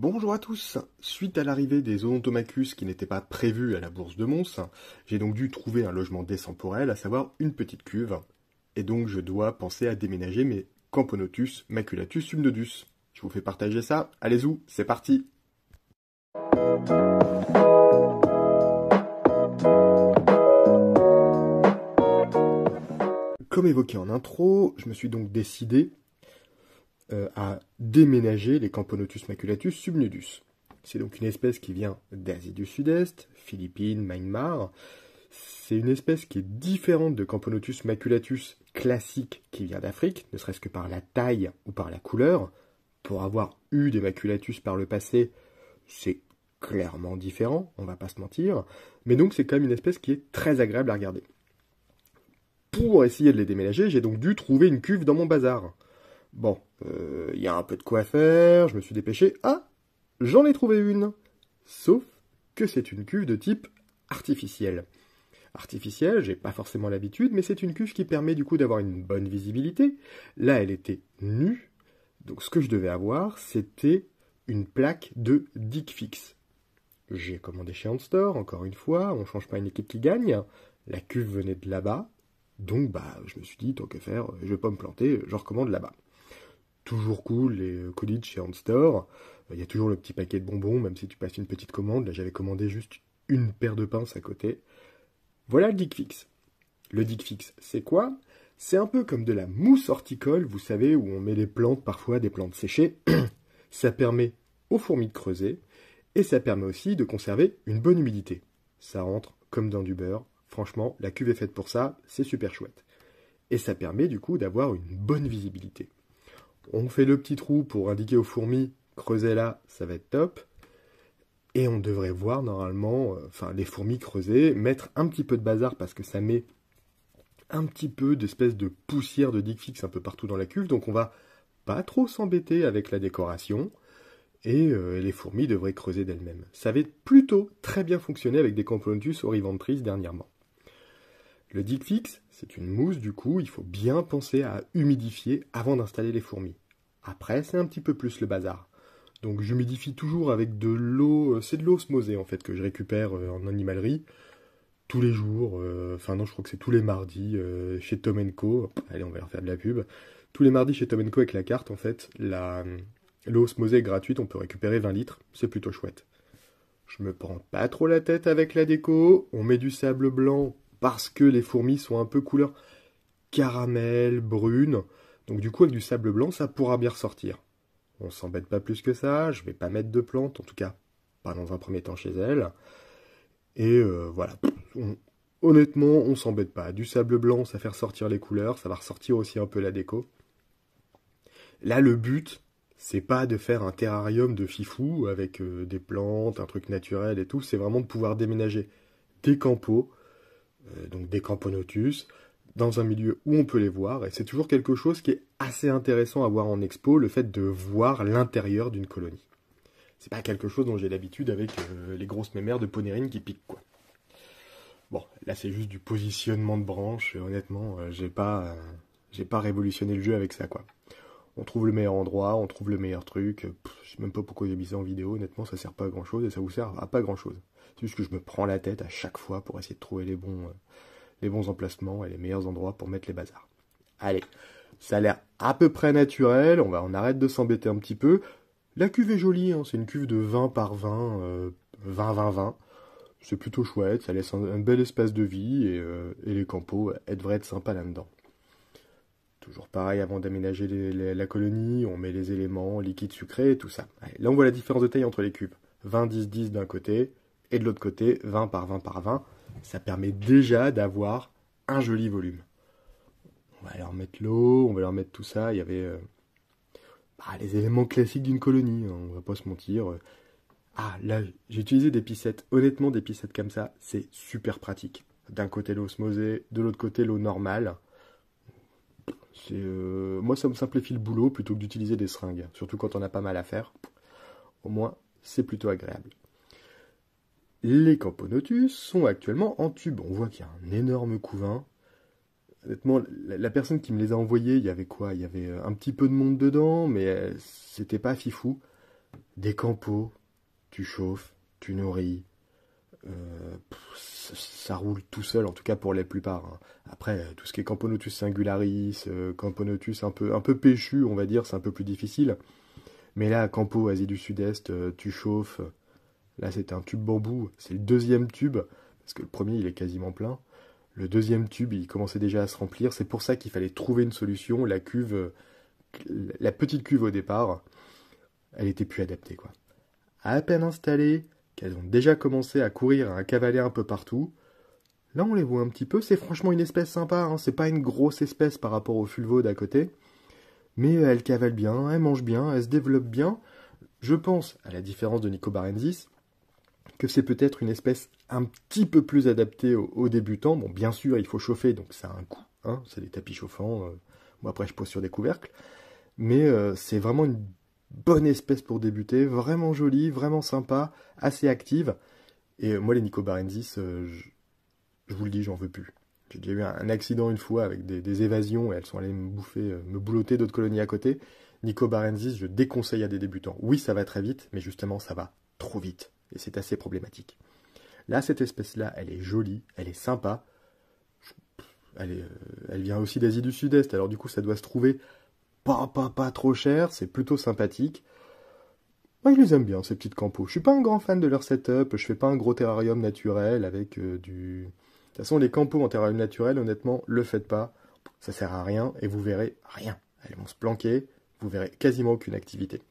Bonjour à tous. Suite à l'arrivée des Odontomacus qui n'étaient pas prévus à la bourse de Mons, j'ai donc dû trouver un logement décent pour elle, à savoir une petite cuve. Et donc je dois penser à déménager mes Camponotus maculatus subnodus. Je vous fais partager ça. Allez-y, c'est parti. Comme évoqué en intro, je me suis donc décidé à déménager les Camponotus maculatus subnudus. C'est donc une espèce qui vient d'Asie du Sud-Est, Philippines, Myanmar. C'est une espèce qui est différente de Camponotus maculatus classique qui vient d'Afrique, ne serait-ce que par la taille ou par la couleur. Pour avoir eu des maculatus par le passé, c'est clairement différent, on va pas se mentir. Mais donc c'est quand même une espèce qui est très agréable à regarder. Pour essayer de les déménager, j'ai donc dû trouver une cuve dans mon bazar. Bon, il y a un peu de quoi faire, je me suis dépêché. Ah, j'en ai trouvé une. Sauf que c'est une cuve de type artificiel. Artificielle, j'ai pas forcément l'habitude, mais c'est une cuve qui permet du coup d'avoir une bonne visibilité. Là, elle était nue, donc ce que je devais avoir, c'était une plaque de Dick Fix. J'ai commandé chez Handstore, encore une fois, on change pas une équipe qui gagne. La cuve venait de là-bas, donc je me suis dit, tant qu'à faire, je vais pas me planter, je recommande là-bas. Toujours cool, les colis de chez Handstore. Il y a toujours le petit paquet de bonbons, même si tu passes une petite commande. Là, j'avais commandé juste une paire de pinces à côté. Voilà le Dick Fix. Le Dick Fix, c'est quoi? C'est un peu comme de la mousse horticole, vous savez, où on met les plantes, parfois des plantes séchées. Ça permet aux fourmis de creuser, et ça permet aussi de conserver une bonne humidité. Ça rentre comme dans du beurre. Franchement, la cuve est faite pour ça, c'est super chouette. Et ça permet du coup d'avoir une bonne visibilité. On fait le petit trou pour indiquer aux fourmis, creusez là, ça va être top. Et on devrait voir normalement, les fourmis creuser, mettre un petit peu de bazar parce que ça met un petit peu d'espèce de poussière de Dick Fix un peu partout dans la cuve. Donc on va pas trop s'embêter avec la décoration. Et les fourmis devraient creuser d'elles-mêmes. Ça avait plutôt très bien fonctionné avec des Camponotus oriventris dernièrement. Le Dick Fix, c'est une mousse du coup, il faut bien penser à humidifier avant d'installer les fourmis. Après, c'est un petit peu plus le bazar. Donc j'humidifie toujours avec de l'eau, c'est de l'eau osmosée en fait que je récupère en animalerie tous les jours, non je crois que c'est tous les mardis chez Tom Co. Allez on va leur faire de la pub. Tous les mardis chez Tom Co avec la carte en fait, l'eau osmosée est gratuite, on peut récupérer 20 litres, c'est plutôt chouette. Je me prends pas trop la tête avec la déco, on met du sable blanc parce que les fourmis sont un peu couleur caramel, brune. Donc du coup, avec du sable blanc, ça pourra bien ressortir. On s'embête pas plus que ça, je vais pas mettre de plantes, en tout cas, pas dans un premier temps chez elle. Et voilà. Honnêtement, on s'embête pas. Du sable blanc, ça fait ressortir les couleurs, ça va ressortir aussi un peu la déco. Là, le but, c'est pas de faire un terrarium de fifou avec des plantes, un truc naturel et tout, c'est vraiment de pouvoir déménager des campos, donc des camponotus, dans un milieu où on peut les voir, et c'est toujours quelque chose qui est assez intéressant à voir en expo, le fait de voir l'intérieur d'une colonie. C'est pas quelque chose dont j'ai l'habitude avec les grosses mémères de Ponérine qui piquent, quoi. Bon, là c'est juste du positionnement de branches, et honnêtement, j'ai pas révolutionné le jeu avec ça, quoi. On trouve le meilleur endroit, on trouve le meilleur truc, je sais même pas pourquoi j'ai mis ça en vidéo, honnêtement ça sert pas à grand chose, et ça vous sert à pas grand chose. C'est juste que je me prends la tête à chaque fois pour essayer de trouver les bons emplacements et les meilleurs endroits pour mettre les bazars. Allez, ça a l'air à peu près naturel, on arrête de s'embêter un petit peu. La cuve est jolie, hein, c'est une cuve de 20 par 20, 20-20-20. C'est plutôt chouette, ça laisse un bel espace de vie et les campos, elles devraient être sympas là-dedans. Toujours pareil, avant d'aménager la colonie, on met les éléments, liquides sucrés et tout ça. Allez, là on voit la différence de taille entre les cubes. 20-10-10 d'un côté, et de l'autre côté, 20 par 20 par 20. Ça permet déjà d'avoir un joli volume. On va leur mettre l'eau, on va leur mettre tout ça. Il y avait les éléments classiques d'une colonie, hein, on va pas se mentir. Là, j'ai utilisé des piscettes. Honnêtement, des piscettes comme ça, c'est super pratique. D'un côté l'eau osmosée, de l'autre côté l'eau normale. Moi, ça me simplifie le boulot plutôt que d'utiliser des seringues. Surtout quand on a pas mal à faire. Au moins, c'est plutôt agréable. Les Camponotus sont actuellement en tube. On voit qu'il y a un énorme couvain. Honnêtement, la personne qui me les a envoyés, il y avait quoi? Il y avait un petit peu de monde dedans, mais c'était pas fifou. Des campos, tu chauffes, tu nourris, ça roule tout seul, en tout cas pour la plupart, hein. Après, tout ce qui est Camponotus singularis, Camponotus un peu péchu, on va dire, c'est un peu plus difficile. Mais là, Campo, Asie du Sud-Est, tu chauffes. Là, c'est un tube bambou. C'est le deuxième tube, parce que le premier, il est quasiment plein. Le deuxième tube, il commençait déjà à se remplir. C'est pour ça qu'il fallait trouver une solution. La cuve, la petite cuve au départ, elle était plus adaptée, quoi. À peine installées, qu'elles ont déjà commencé à courir, à cavaler un peu partout. Là, on les voit un petit peu. C'est franchement une espèce sympa, hein. C'est pas une grosse espèce par rapport au fulvo d'à côté. Mais elle cavale bien, elle mange bien, elle se développe bien. Je pense, à la différence de Nicobarensis, que c'est peut-être une espèce un petit peu plus adaptée aux débutants. Bon, bien sûr, il faut chauffer, donc ça a un coût, hein. C'est des tapis chauffants. Moi, après, je pose sur des couvercles. Mais c'est vraiment une bonne espèce pour débuter, vraiment jolie, vraiment sympa, assez active. Et moi, les Nicobarensis, je vous le dis, j'en veux plus. J'ai déjà eu un accident une fois avec des évasions et elles sont allées me bouffer, me boulotter d'autres colonies à côté. Nicobarensis, je déconseille à des débutants. Oui, ça va très vite, mais justement, ça va trop vite. Et c'est assez problématique. Là, cette espèce-là, elle est jolie, elle est sympa. Elle vient aussi d'Asie du Sud-Est, alors du coup, ça doit se trouver pas trop cher, c'est plutôt sympathique. Moi, je les aime bien, ces petites campos. Je suis pas un grand fan de leur setup, je fais pas un gros terrarium naturel avec du... De toute façon, les campos en terrarium naturel, honnêtement, le faites pas. Ça sert à rien et vous verrez rien. Elles vont se planquer, vous verrez quasiment aucune activité.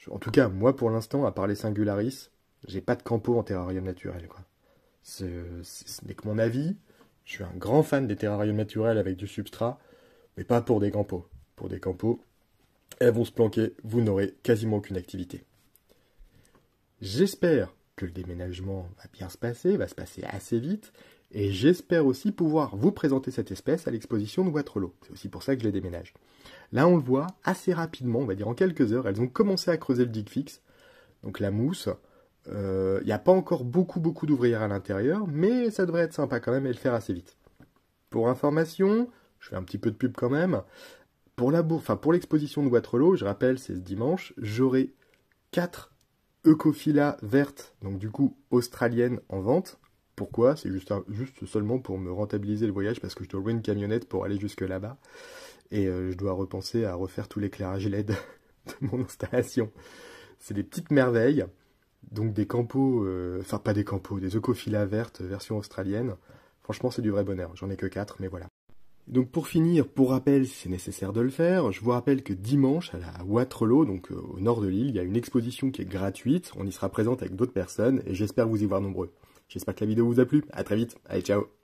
En tout cas, moi, pour l'instant, à part les singularis, j'ai pas de campos en terrarium naturel, quoi. Ce n'est que mon avis. Je suis un grand fan des terrariums naturels avec du substrat, mais pas pour des campos. Pour des campos, elles vont se planquer, vous n'aurez quasiment aucune activité. J'espère que le déménagement va bien se passer, va se passer assez vite, et j'espère aussi pouvoir vous présenter cette espèce à l'exposition de Waterloo. C'est aussi pour ça que je les déménage. Là, on le voit assez rapidement, on va dire en quelques heures, elles ont commencé à creuser le dig fix, donc la mousse. Il n'y a pas encore beaucoup d'ouvrières à l'intérieur, mais ça devrait être sympa quand même et le faire assez vite. Pour information, je fais un petit peu de pub quand même. Pour l'exposition de Waterloo, je rappelle, c'est ce dimanche, j'aurai 4 Eucophila vertes, donc du coup australiennes en vente. Pourquoi? C'est juste seulement pour me rentabiliser le voyage parce que je dois louer une camionnette pour aller jusque là-bas. Et je dois repenser à refaire tout l'éclairage LED de mon installation. C'est des petites merveilles. Donc des campos, pas des campos, des Eucophila vertes version australienne. Franchement, c'est du vrai bonheur. J'en ai que 4, mais voilà. Donc pour finir, pour rappel, si c'est nécessaire de le faire, je vous rappelle que dimanche, à Waterloo, donc au nord de l'île, il y a une exposition qui est gratuite. On y sera présente avec d'autres personnes et j'espère vous y voir nombreux. J'espère que la vidéo vous a plu. À très vite. Allez, ciao.